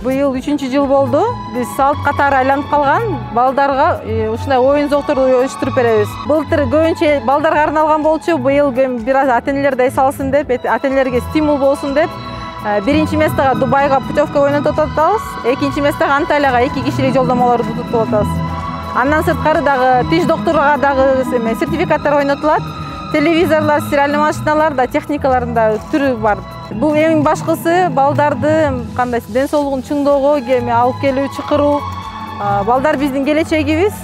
Быйыл 3-чү жыл болду. Биз салт катары айланып калган балдарга ушундай оюн зоокторду уюштуруп беребиз. Былтыр көбүнчө балдарга арналган болчу, быйыл бир аз ата-энелер да эс алсын деп, ата-энелерге стимул болсун деп, биринчи местага Дубайга путевка ойнотуп атабыз, экинчи местага Анталияга 2 кишилик жолдомолорду тутуп атабыз. Андан сырткары дагы тиш доктурга дагы сертификаттар ойнотулат. Телевизорлар, стиральный машиналар да, техникаларында түрү бар. Бул эң башкысы балдарды кандай ден соолугун чыңдоого алып келүү, чакыруу. Балдар биздин келечегибиз.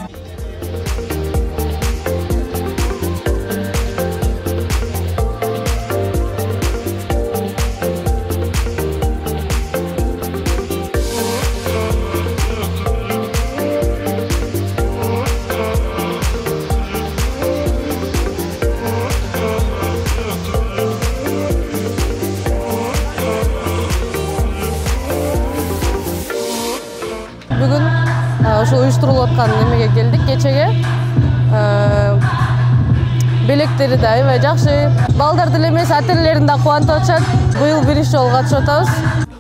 Бүгүн ошол уюштурулуп аткан немеге келдик, кечеге. Белектери да аябай жакшы. Балдар деле эмес, ата-энелерин да кубантып атышат. Быйыл биринчи жолу катышып атабыз.